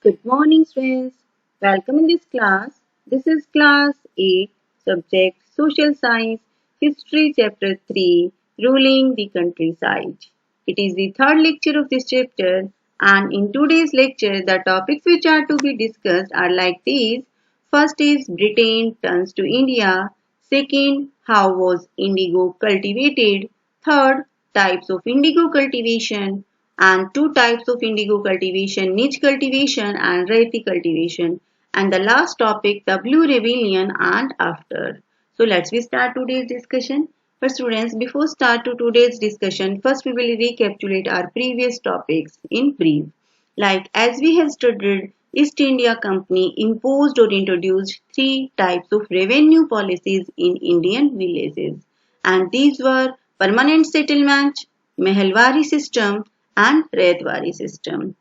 Good morning, friends. Welcome in this class. This is class 8, subject Social Science, History, Chapter 3, Ruling the Countryside. It is the third lecture of this chapter, and in today's lecture, the topics which are to be discussed are like these. First is Britain turns to India. Second, how was indigo cultivated? Third, types of indigo cultivation and two types of indigo cultivation, niche cultivation and Raiti cultivation. And the last topic, the Blue Rebellion and after. So let's we start today's discussion. For students, before start to today's discussion, first we will recapitulate our previous topics in brief. Like as we have studied, East India Company imposed or introduced three types of revenue policies in Indian villages, and these were permanent settlement, Mehalwari system, and Raitwari system.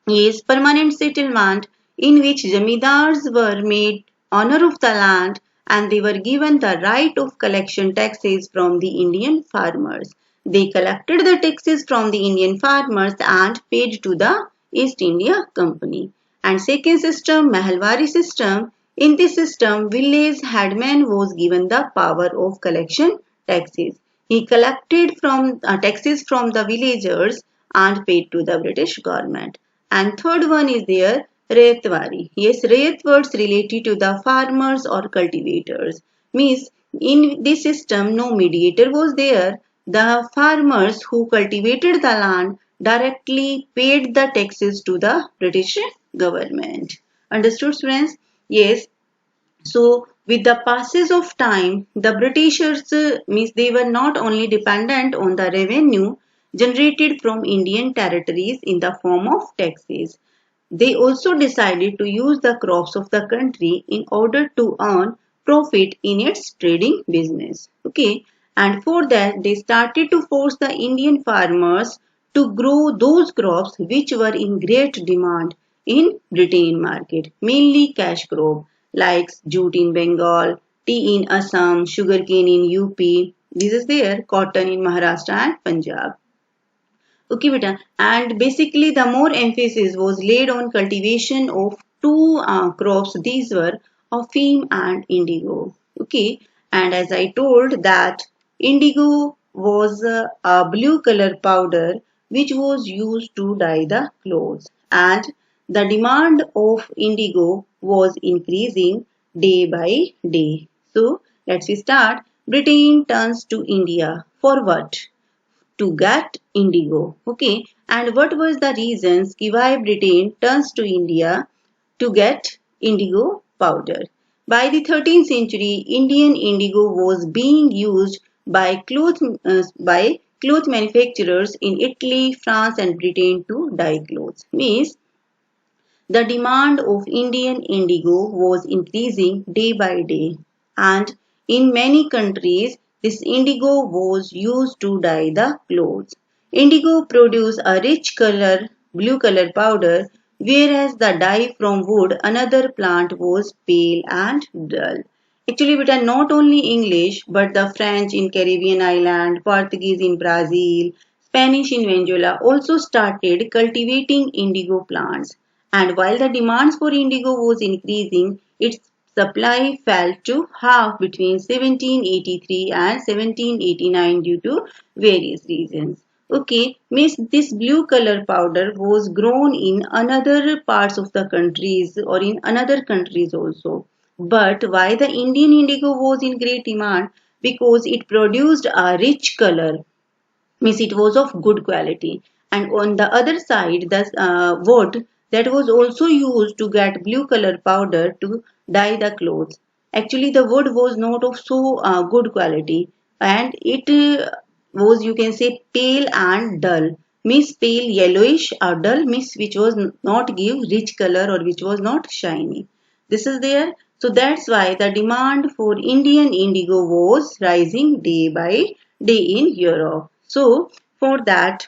Is permanent settlement in which zamindars were made owner of the land and they were given the right of collection taxes from the Indian farmers. They collected the taxes from the Indian farmers and paid to the East India Company. And second system, Mehalwari system. In this system, village headman was given the power of collection taxes. He collected from taxes from the villagers and paid to the British government. And third one is there, Rayatwari. Yes, Rayat words related to the farmers or cultivators. Means in this system no mediator was there. The farmers who cultivated the land directly paid the taxes to the British government. Understood, friends? Yes. So, with the passage of time, the Britishers means they were not only dependent on the revenue generated from Indian territories in the form of taxes. They also decided to use the crops of the country in order to earn profit in its trading business. Okay, and for that they started to force the Indian farmers to grow those crops which were in great demand in Britain market, mainly cash crop like jute in Bengal, tea in Assam, sugarcane in UP. This is there, cotton in Maharashtra and Punjab. Okay, beta. And basically, the more emphasis was laid on cultivation of two crops. These were opium and indigo. Okay, and as I told that indigo was a blue color powder which was used to dye the clothes, and the demand of indigo was increasing day by day. So let's start. Britain turns to India for what? To get indigo. Okay, and what was the reasons why Britain turns to India to get indigo powder? By the 13th century, Indian indigo was being used by cloth manufacturers in Italy, France, and Britain to dye clothes. Means the demand of Indian indigo was increasing day by day, and in many countries, this indigo was used to dye the clothes. Indigo produced a rich color, blue color powder, whereas the dye from wood, another plant, was pale and dull. Actually, it are not only English, but the French in Caribbean island, Portuguese in Brazil, Spanish in Venezuela also started cultivating indigo plants. And while the demands for indigo was increasing, its supply fell to half between 1783 and 1789 due to various reasons. Okay, means this blue color powder was grown in another parts of the countries or in another countries also. But why the Indian indigo was in great demand? Because it produced a rich color, means it was of good quality, and on the other side the wood that was also used to get blue color powder to dye the clothes. Actually the wood was not of so good quality, and it was, you can say, pale and dull, means pale yellowish or dull, means which was not give rich color or which was not shiny. This is there. So that's why the demand for Indian indigo was rising day by day in Europe. So for that,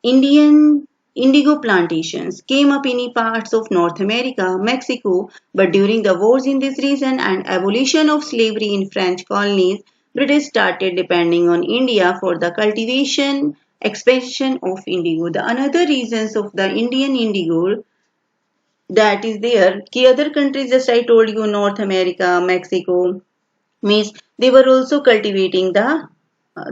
Indian indigo plantations came up in parts of North America, Mexico, but during the wars in this region and abolition of slavery in French colonies, British started depending on India for the cultivation expansion of indigo. The another reasons of the Indian indigo that is there. Key other countries, just I told you, North America, Mexico, means they were also cultivating the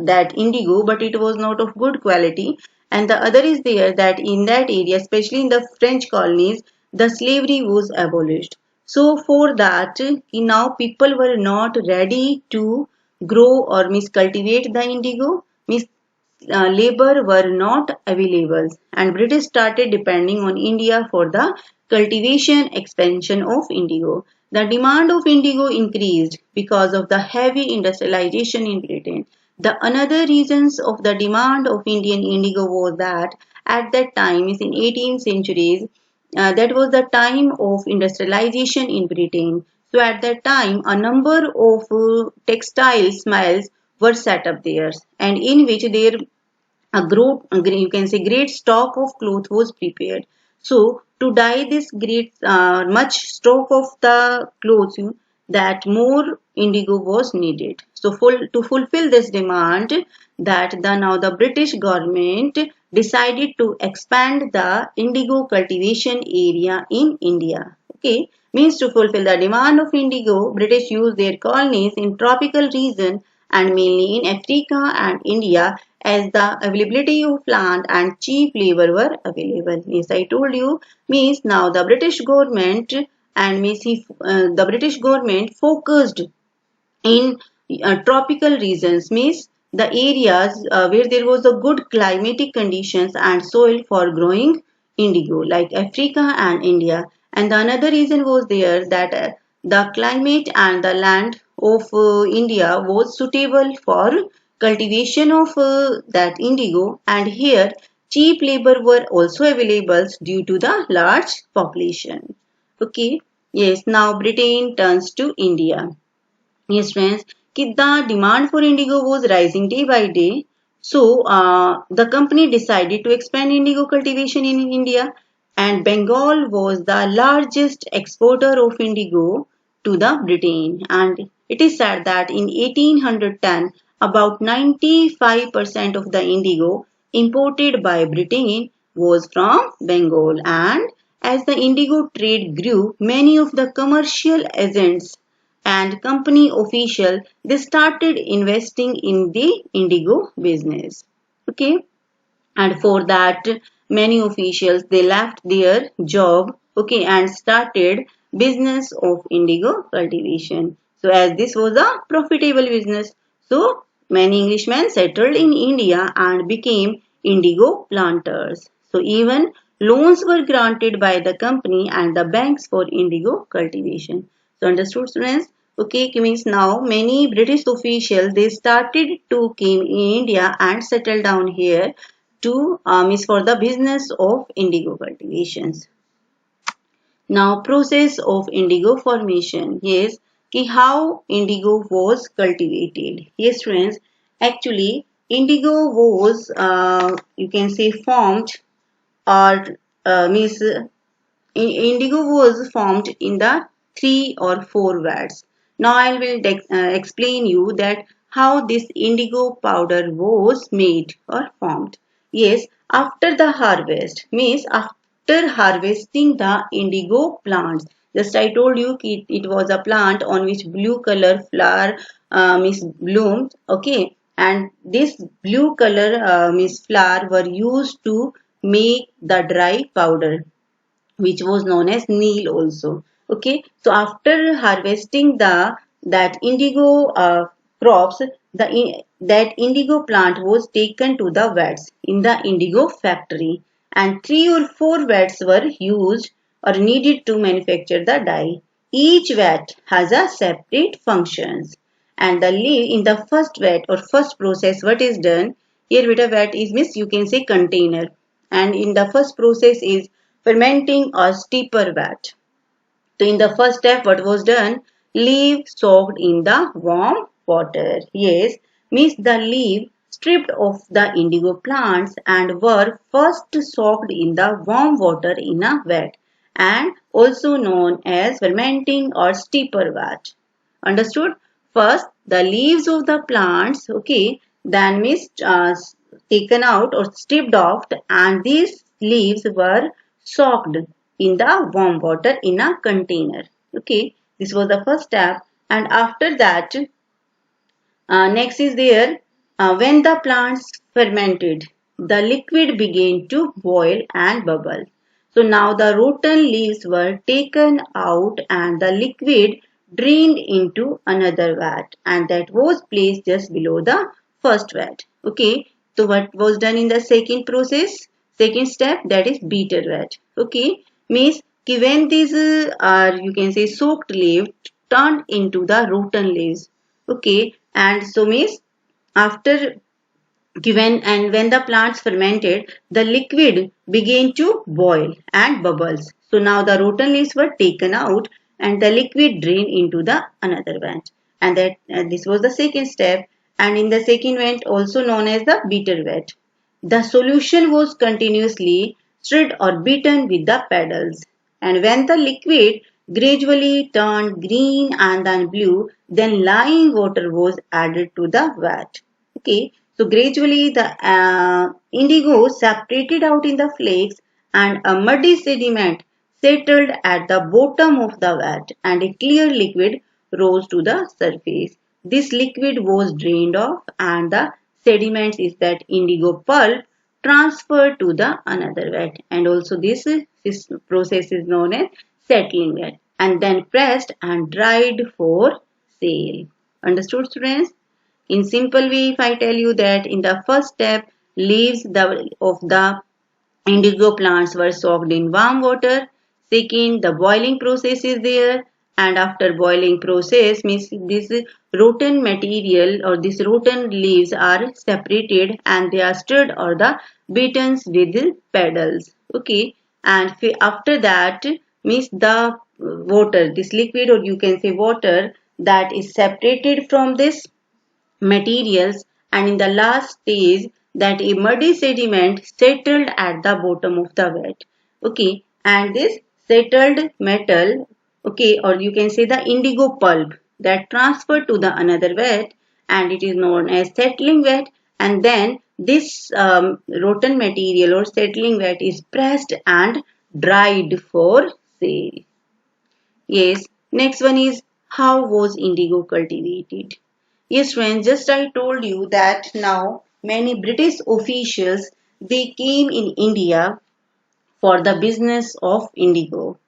that indigo, but it was not of good quality. And the other is there that in that area, especially in the French colonies, the slavery was abolished. So for that, now people were not ready to grow or cultivate the indigo. Means labor were not available, and British started depending on India for the cultivation expansion of indigo. The demand of indigo increased because of the heavy industrialization in Britain. The another reasons of the demand of Indian indigo was that at that time is in 18th centuries, that was the time of industrialization in Britain. So at that time, a number of textile mills were set up there, and in which there you can say great stock of cloth was prepared. So to dye this great much stock of the clothes, that more indigo was needed. So to fulfill this demand, that the now the British government decided to expand the indigo cultivation area in India. Okay, means to fulfill the demand of indigo, British used their colonies in tropical region and mainly in Africa and India, as the availability of land and cheap labor were available. Means I told you, means now the British government and the British government focused in tropical regions, means the areas where there was a good climatic conditions and soil for growing indigo, like Africa and India. And the another reason was there that the climate and the land of India was suitable for cultivation of that indigo, and here cheap labor were also available due to the large population. Okay, yes, now Britain turns to India. Yes, friends, the demand for indigo was rising day by day. So, the company decided to expand indigo cultivation in India, and Bengal was the largest exporter of indigo to the Britain. And it is said that in 1810, about 95% of the indigo imported by Britain was from Bengal. And as the indigo trade grew, many of the commercial agents and company official, they started investing in the indigo business. Okay, and for that many officials they left their job, okay, and started business of indigo cultivation. So as this was a profitable business, so many Englishmen settled in India and became indigo planters. So even loans were granted by the company and the banks for indigo cultivation. So understood, students? Okay, means now many British officials they started to came in India and settle down here to is for the business of indigo cultivations. Now process of indigo formation. Yes, how indigo was cultivated. Yes, friends, actually indigo was you can say formed or means indigo was formed in the 3 or 4 vats. Now I will explain you that how this indigo powder was made or formed. Yes, after the harvest, means after harvesting the indigo plants. Just I told you it was a plant on which blue color flower means bloomed. Okay, and this blue color means flower were used to make the dry powder, which was known as Neil also. Okay, so after harvesting the that indigo crops, that indigo plant was taken to the vats in the indigo factory, and 3 or 4 vats were used or needed to manufacture the dye. Each vat has a separate functions, and the in the first vat or first process, what is done here? With a vat is means you can say container, and in the first process is fermenting or steeper vat. So in the first step, what was done? Leaf soaked in the warm water. Yes, means the leaf stripped of the indigo plants and were first soaked in the warm water in a vat, and also known as fermenting or steeper vat. Understood? First, the leaves of the plants, okay, then means taken out or stripped off, and these leaves were soaked in the warm water in a container. Okay, this was the first step. And after that, next is there, when the plants fermented, the liquid began to boil and bubble. So now the rotten leaves were taken out and the liquid drained into another vat, and that was placed just below the first vat. Okay, so what was done in the second process? Second step, that is bitter vat. Okay, means when these are, you can say, soaked leaves turned into the rotten leaves. Okay, and so means after given and when the plants fermented, the liquid began to boil and bubbles. So now the rotten leaves were taken out and the liquid drained into the another vent. And that this was the second step. And in the second vent, also known as the bitter vat, the solution was continuously stirred or beaten with the paddles. And when the liquid gradually turned green and then blue, then lime water was added to the vat. Okay, so gradually the indigo separated out in the flakes and a muddy sediment settled at the bottom of the vat and a clear liquid rose to the surface. This liquid was drained off and the sediments is that indigo pulp transferred to the another vat, and also this process is known as settling vat, and then pressed and dried for sale. Understood, students? In simple way, if I tell you that in the first step, leaves of the indigo plants were soaked in warm water. Second, the boiling process is there. And after boiling process means this rotten material or this rotten leaves are separated and they are stirred or the beaten with paddles. Okay. And after that means the water, this liquid or you can say water that is separated from this materials, and in the last stage that a muddy sediment settled at the bottom of the vat. Okay, and this settled metal, okay, or you can say the indigo pulp that transferred to the another vat, and it is known as settling vat, and then this rotten material or settling vat is pressed and dried for sale. Yes, next one is how was indigo cultivated? Yes, friends, just I told you that now many British officials they came in India for the business of indigo,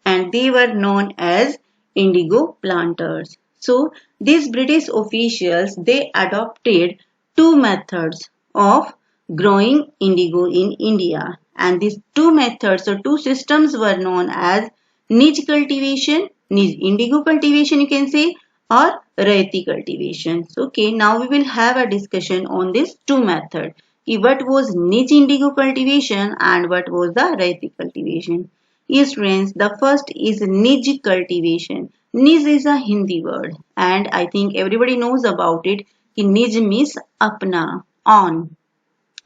and they were known as indigo planters. So these British officials they adopted two methods of growing indigo in India, and these two methods or two systems were known as niche cultivation, niche indigo cultivation you can say, or Raiti cultivation. So, okay, now we will have a discussion on these two methods. What was niche indigo cultivation and what was the Raiti cultivation? Yes, friends, the first is niche cultivation. Niche is a Hindi word and I think everybody knows about it. Niche means apna, on.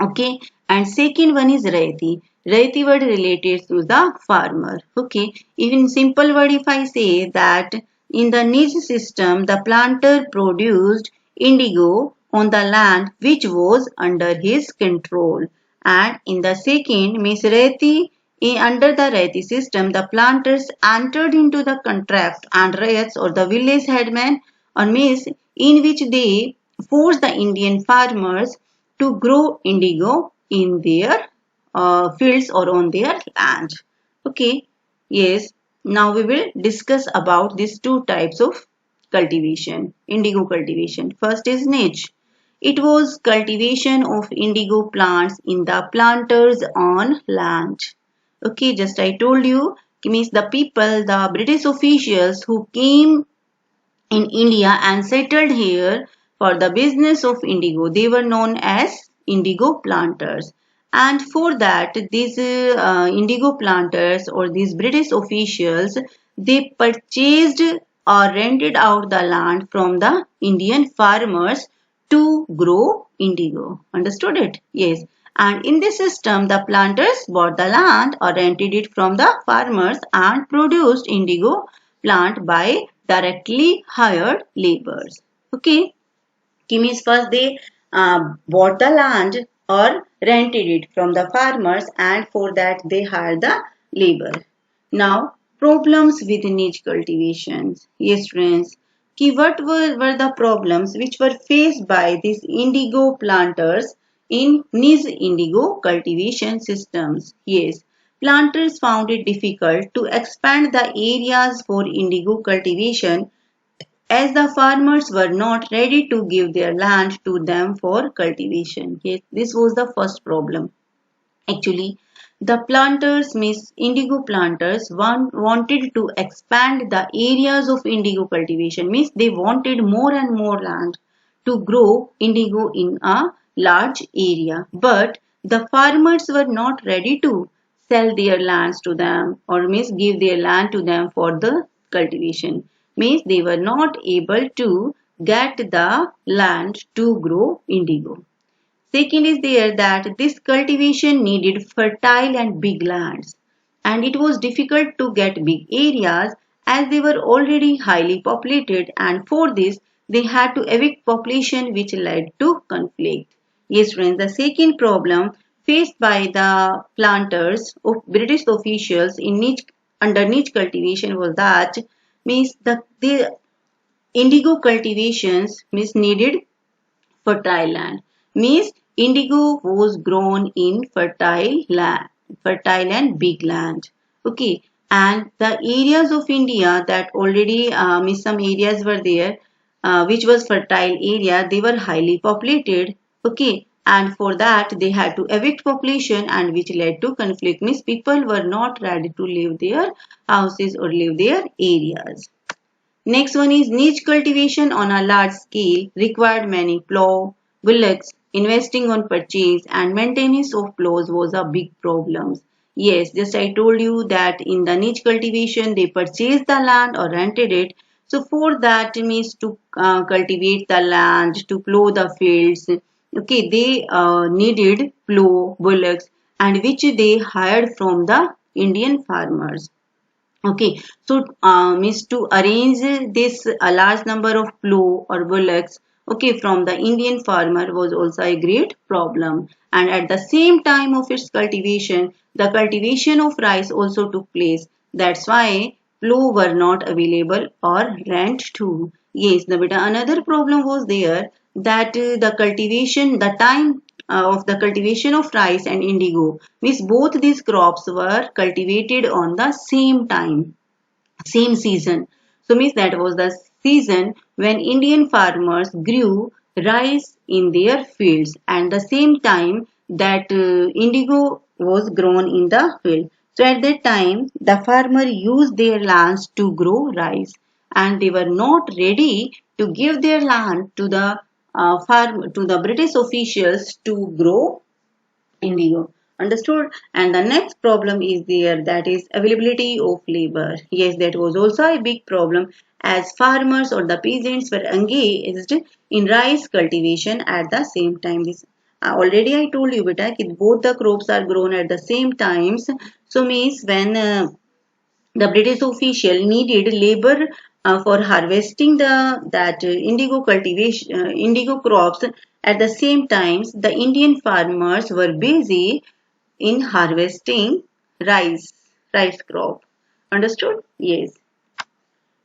Okay, and second one is Raiti. Raiti word related to the farmer. Okay, even simple word if I say that in the niche system the planter produced indigo on the land which was under his control, and in the second means Raiti under the Raiti system the planters entered into the contract and riots or the village headman or means in which they forced the Indian farmers to grow indigo in their fields or on their land. Okay, yes. Now we will discuss about these two types of cultivation, indigo cultivation. First is niche. It was cultivation of indigo plants in the planters on land. Okay, just I told you, means the people, the British officials who came in India and settled here for the business of indigo. They were known as indigo planters. And for that, these indigo planters or these British officials, they purchased or rented out the land from the Indian farmers to grow indigo. Understood it? Yes. And in this system, the planters bought the land or rented it from the farmers and produced indigo plant by directly hired laborers. Okay. Means first they bought the land or rented it from the farmers, and for that they hired the labor. Now, problems with niche cultivations. Yes, friends. What were the problems which were faced by these indigo planters in niche indigo cultivation systems? Yes, planters found it difficult to expand the areas for indigo cultivation as the farmers were not ready to give their land to them for cultivation. Yes, this was the first problem. Actually, the planters, means indigo planters, wanted to expand the areas of indigo cultivation, means they wanted more and more land to grow indigo in a large area. But the farmers were not ready to sell their lands to them, or means give their land to them for the cultivation. Means they were not able to get the land to grow indigo. Second is there that this cultivation needed fertile and big lands, and it was difficult to get big areas as they were already highly populated, and for this they had to evict population, which led to conflict. Yes friends, the second problem faced by the planters of British officials in niche, under niche cultivation was that means the indigo cultivations means needed fertile land, means indigo was grown in fertile and big land. Okay, and the areas of India that already means some areas were there which was fertile area, they were highly populated. Okay, and for that they had to evict population, and which led to conflict, means people were not ready to leave their houses or leave their areas. Next one is niche cultivation on a large scale required many plow, bullocks, investing on purchase and maintenance of plows was a big problem. Yes, just I told you that in the niche cultivation they purchased the land or rented it. So for that means to cultivate the land, to plow the fields, okay, they needed plow, bullocks, and which they hired from the Indian farmers. Okay, so means to arrange this a large number of plow or bullocks, okay, from the Indian farmer was also a great problem. And at the same time of its cultivation, the cultivation of rice also took place. That's why plow were not available or rent too. Yes, the beta another problem was there that the cultivation, the time of the cultivation of rice and indigo, means both these crops were cultivated on the same time, same season. So means that was the season when Indian farmers grew rice in their fields, and the same time that indigo was grown in the field. So at that time the farmer used their lands to grow rice, and they were not ready to give their land to the farm to the British officials to grow indigo. Understood? And the next problem is there, that is availability of labor. Yes, that was also a big problem as farmers or the peasants were engaged in rice cultivation at the same time. This already I told you beta that both the crops are grown at the same times. So means when the British official needed labor for harvesting the that indigo cultivation, indigo crops. At the same time, the Indian farmers were busy in harvesting rice, rice crop. Understood? Yes.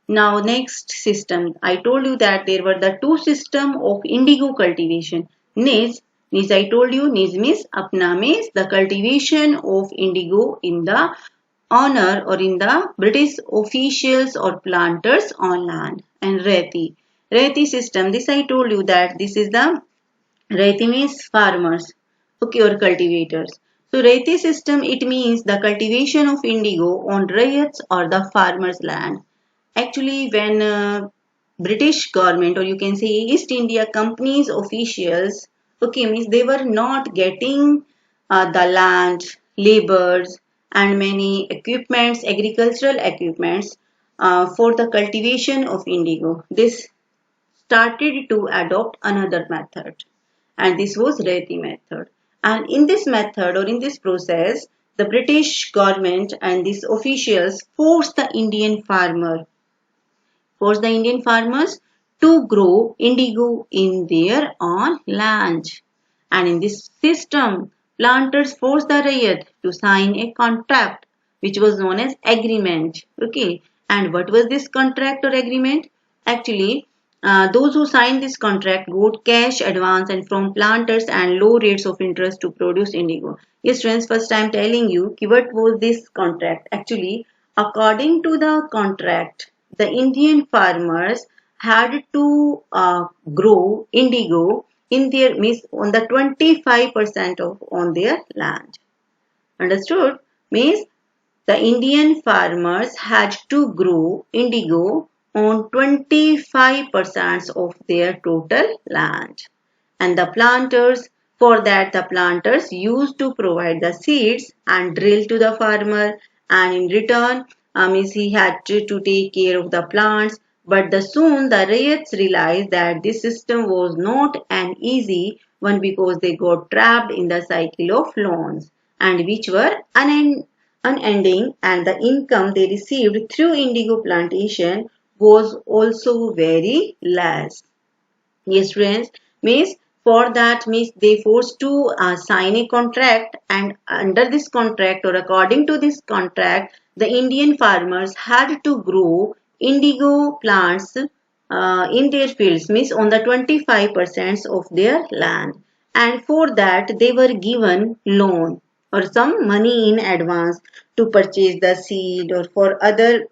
Now next system. I told you that there were the two system of indigo cultivation. Niche I told you, niche means apna means the cultivation of indigo in the honor or in the British officials or planters on land. And Reti system, this I told you that this is the Reti means farmers, okay, or cultivators. So Reti system, it means the cultivation of indigo on ryots or the farmers land. Actually when British government, or you can say East India Company's officials, okay, means they were not getting the land, laborers and many equipments, agricultural equipments for the cultivation of indigo. This started to adopt another method, and this was Reti method. And in this method or in this process, the British government and these officials forced the Indian farmers to grow indigo in their own land. And in this system, planters forced the Rayat to sign a contract which was known as agreement. Okay, and what was this contract or agreement? Actually, those who signed this contract got cash advance and from planters and low rates of interest to produce indigo. Yes, friends, first I am telling you what was this contract. Actually, according to the contract, the Indian farmers had to grow indigo in their means on the 25% of on their land. Understood? Means the Indian farmers had to grow indigo on 25% of their total land. And the planters, for that the planters used to provide the seeds and drill to the farmer, and in return means he had to take care of the plants. But soon the riots realized that this system was not an easy one because they got trapped in the cycle of loans and which were unending, and the income they received through indigo plantation was also very less. Yes, friends, means for that means they forced to sign a contract, and under this contract or according to this contract, the Indian farmers had to grow indigo plants in their fields, means on the 25% of their land, and for that they were given loan or some money in advance to purchase the seed or for other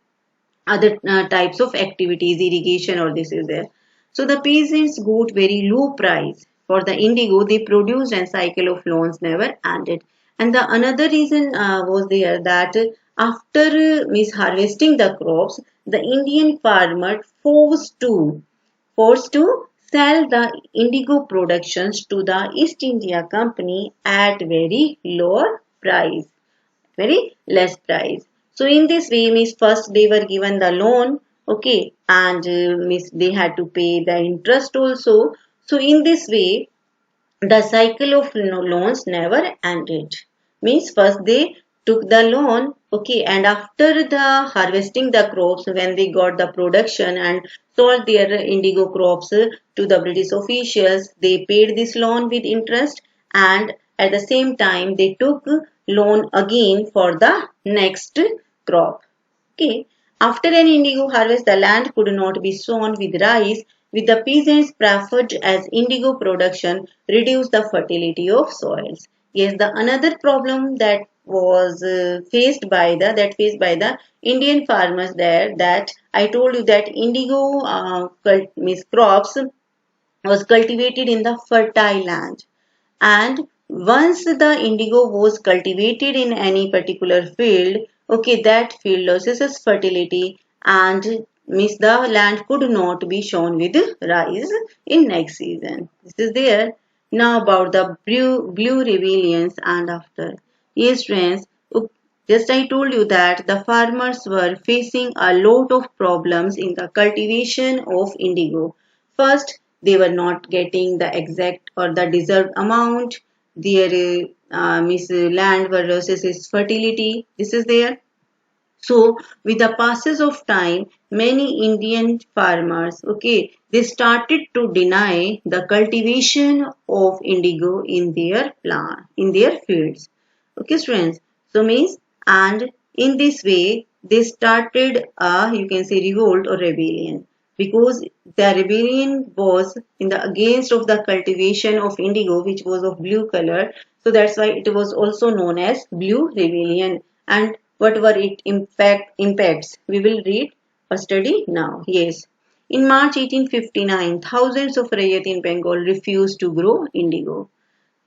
types of activities, irrigation or this is there. So the peasants got very low price for the indigo they produced, and cycle of loans never ended. And the another reason was there that after harvesting the crops, the Indian farmer forced to sell the indigo productions to the East India Company at very lower price, very less price. So in this way, means first they were given the loan, okay, and means they had to pay the interest also. So in this way, the cycle of loans never ended. Means first they took the loan, okay, and after the harvesting the crops, when they got the production and sold their indigo crops to the British officials, they paid this loan with interest, and at the same time they took loan again for the next crop. Okay. After an indigo harvest, the land could not be sown with rice, with the peasants preferred as indigo production reduced the fertility of soils. Yes, the another problem that was faced by the Indian farmers there, that I told you that indigo means crops was cultivated in the fertile land, and once the indigo was cultivated in any particular field, okay, that field loses its fertility, and means the land could not be sown with rice in next season. This is there. Now about the blue rebellions and after. Yes, friends, just I told you that the farmers were facing a lot of problems in the cultivation of indigo. First, they were not getting the exact or the deserved amount. Their land versus its fertility. This is there. So, with the passage of time, many Indian farmers, okay, they started to deny the cultivation of indigo in their in their fields. Okay, friends. So means, and in this way, they started a, you can say, revolt or rebellion, because the rebellion was in the against of the cultivation of indigo, which was of blue color. So that's why it was also known as blue rebellion. And what were it impacts? We will read or study now. Yes. In March 1859, thousands of Rayat in Bengal refused to grow indigo.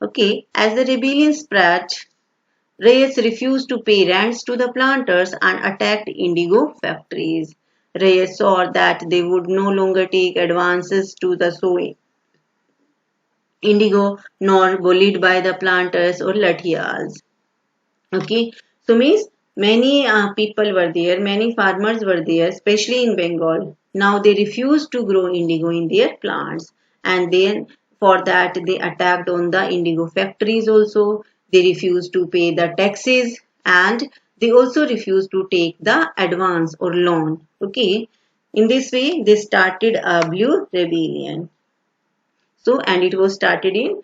Okay, as the rebellion spread, Reyes refused to pay rents to the planters and attacked indigo factories. Reyes saw that they would no longer take advances to the sowing indigo nor bullied by the planters or lathials. Okay, so means many people were there, many farmers were there, especially in Bengal. Now they refused to grow indigo in their plants, and then for that they attacked on the indigo factories also. They refused to pay the taxes, and they also refused to take the advance or loan. Okay, in this way they started a blue rebellion. So, and it was started in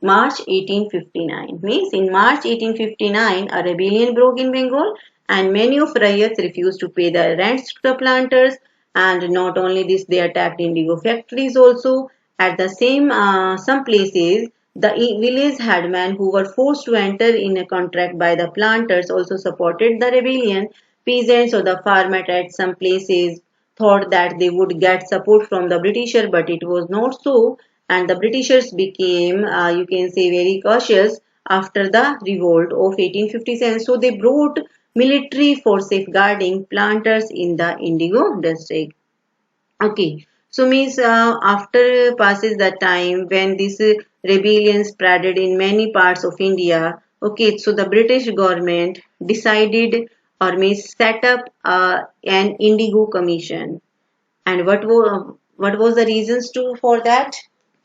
March 1859. Means in March 1859, a rebellion broke in Bengal and many of riots refused to pay the rents to the planters. And not only this, they attacked indigo factories also. At the some places, the village headmen who were forced to enter in a contract by the planters also supported the rebellion. Peasants or the farmers at some places thought that they would get support from the Britisher, but it was not so. And the Britishers became, you can say, very cautious after the revolt of 1857. So they brought military for safeguarding planters in the indigo district. Okay, so means after passes the time when this rebellion spreaded in many parts of India. Okay, so the British government decided or means set up an Indigo Commission. And what was the reasons to for that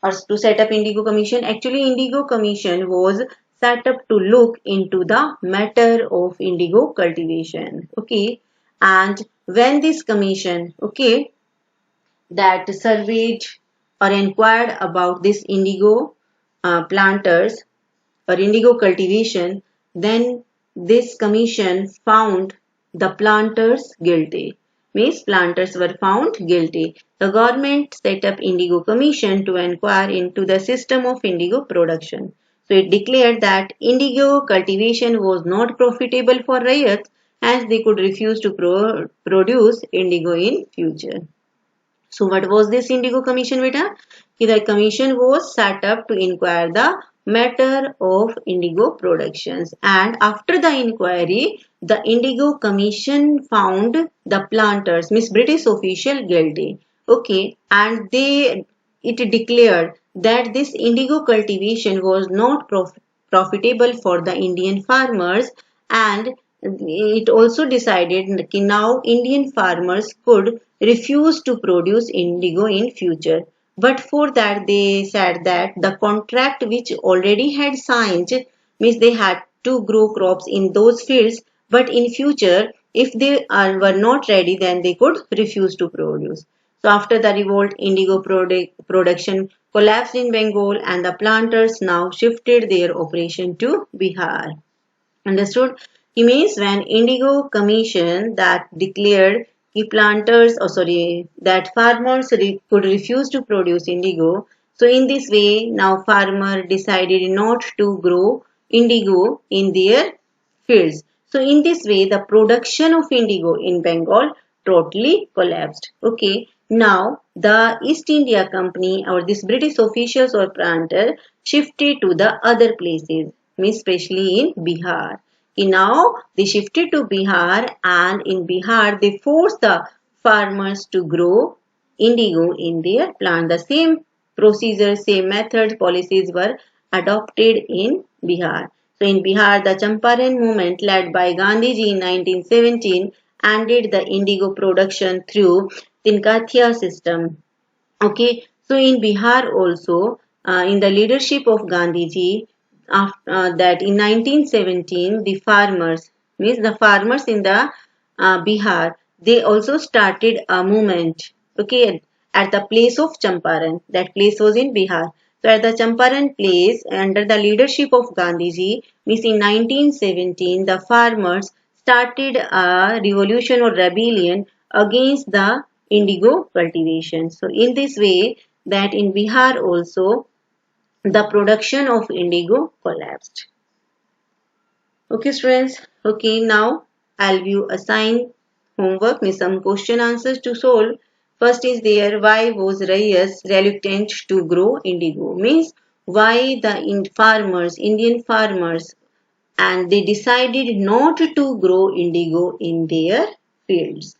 or to set up Indigo Commission? Actually, Indigo Commission was set up to look into the matter of indigo cultivation. Okay, and when this commission, okay, that surveyed or inquired about this indigo planters or indigo cultivation, then this commission found the planters guilty. Means planters were found guilty. The government set up Indigo Commission to inquire into the system of indigo production. So it declared that indigo cultivation was not profitable for riots as they could refuse to produce indigo in future. So what was this Indigo Commission, beta? The commission was set up to inquire the matter of indigo productions, and after the inquiry, the Indigo Commission found the planters, Miss British official, guilty. Okay, and it declared that this indigo cultivation was not profitable for the Indian farmers, and it also decided that now Indian farmers could refuse to produce indigo in future. But for that they said that the contract which already had signed means they had to grow crops in those fields, but in future if they were not ready then they could refuse to produce. So after the revolt, indigo production collapsed in Bengal and the planters now shifted their operation to Bihar. Understood? He means when Indigo Commission that declared planters, or sorry, that farmers could refuse to produce indigo. So in this way, now farmer decided not to grow indigo in their fields. So in this way, the production of indigo in Bengal totally collapsed. Okay. Now the East India Company or this British officials or planter shifted to the other places, especially in Bihar. Now they shifted to Bihar, and in Bihar they forced the farmers to grow indigo in their plant. The same procedure, same methods, policies were adopted in Bihar. So in Bihar, the Champaran movement led by Gandhiji in 1917 ended the indigo production through Tinkathia system. Okay, so in Bihar also, in the leadership of Gandhiji, that in 1917, the farmers, means the farmers in the Bihar, they also started a movement, okay, at the place of Champaran. That place was in Bihar. So at the Champaran place, under the leadership of Gandhiji, means in 1917, the farmers started a revolution or rebellion against the indigo cultivation. So in this way, that in Bihar also, the production of indigo collapsed. Okay, students. Okay, now I'll give you assign homework with some question answers to solve. First is there, why was Reyes reluctant to grow indigo? Means why the Indian farmers, and they decided not to grow indigo in their fields.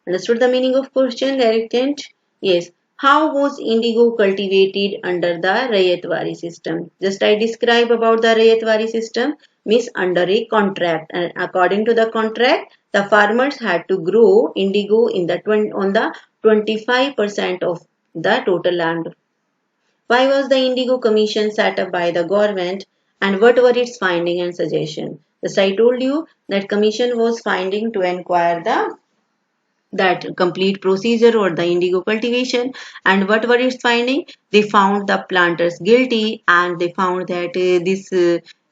Understood the meaning of question, reluctant? Yes. How was indigo cultivated under the Rayatwari system? Just I describe about the Rayatwari system, means under a contract. And according to the contract, the farmers had to grow indigo in the on the 25% of the total land. Why was the Indigo Commission set up by the government, and what were its findings and suggestions? Just I told you that commission was finding to inquire that complete procedure or the indigo cultivation. And what were its finding? They found the planters guilty, and they found that this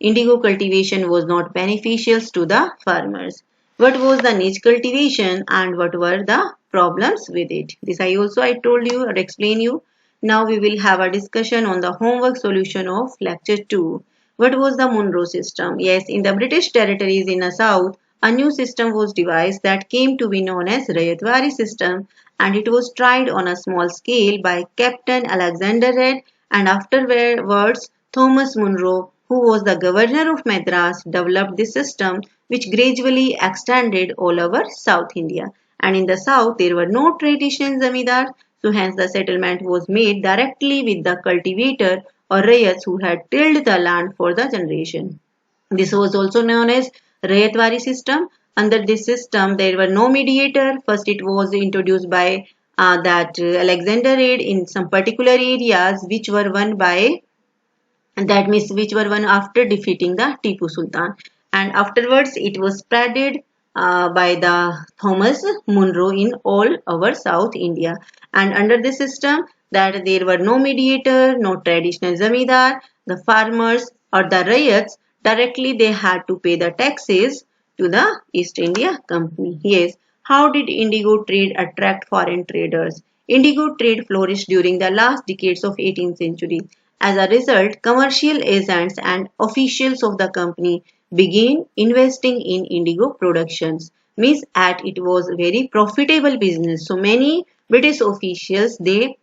indigo cultivation was not beneficial to the farmers. What was the niche cultivation and what were the problems with it? This I told you or explain you. Now we will have a discussion on the homework solution of lecture 2. What was the Monroe system? Yes, in the British territories in the south, a new system was devised that came to be known as Rayatwari system, and it was tried on a small scale by Captain Alexander Reid, and afterwards Thomas Monroe, who was the governor of Madras, developed this system which gradually extended all over South India. And in the south there were no traditional zamindars, so hence the settlement was made directly with the cultivator or rayats who had tilled the land for the generation. This was also known as Rayatwari system. Under this system, there were no mediator. First, it was introduced by Alexander Reid in some particular areas which were won by that means which were won after defeating the Tipu Sultan, and afterwards it was spreaded by the Thomas Munro in all over South India. And under this system, that there were no mediator, no traditional zamindar, the farmers or the rayats directly they had to pay the taxes to the East India Company. Yes, how did indigo trade attract foreign traders? Indigo trade flourished during the last decades of 18th century. As a result, commercial agents and officials of the company began investing in indigo productions. Means at it was very profitable business. So many British officials they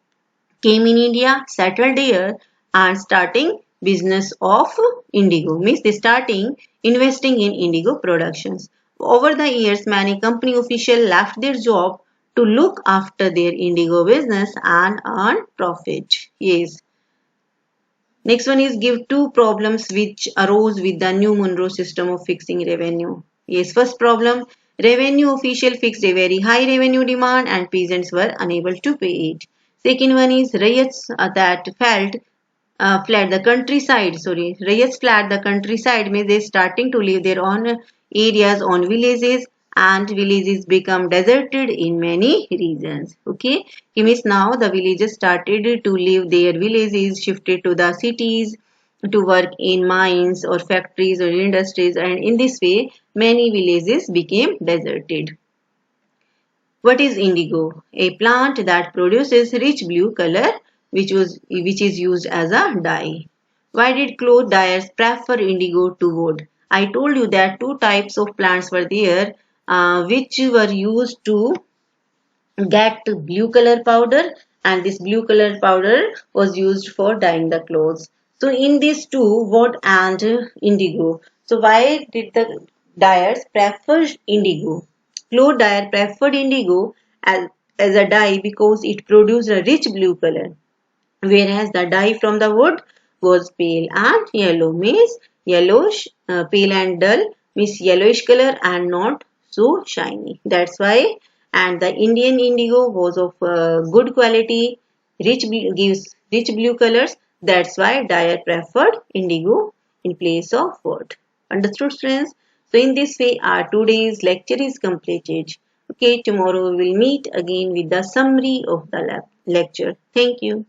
came in India, settled here and starting business of indigo. Means they starting investing in indigo productions. Over the years, many company officials left their job to look after their indigo business and earn profit. Yes. Next one is give two problems which arose with the new Monroe system of fixing revenue. Yes, first problem, revenue official fixed a very high revenue demand and peasants were unable to pay it. Second one is riots that fled the countryside. Sorry, riots fled the countryside means they starting to live their own areas, on villages, and villages become deserted in many regions. Okay, it means now the villagers started to leave their villages, shifted to the cities to work in mines or factories or industries, and in this way many villages became deserted. What is indigo? A plant that produces rich blue color which is used as a dye. Why did cloth dyers prefer indigo to wood? I told you that two types of plants were there which were used to get blue color powder, and this blue color powder was used for dyeing the clothes. So in these two, wood and indigo. So why did the dyers prefer indigo? Cloth dyer preferred indigo as a dye because it produced a rich blue color, whereas the dye from the wood was pale and yellow, means yellowish, pale and dull, means yellowish color and not so shiny. That's why, and the Indian indigo was of good quality, gives rich blue colors. That's why dyer preferred indigo in place of wood. Understood, friends? So in this way, our today's lecture is completed. Okay, tomorrow we will meet again with the summary of the lecture. Thank you.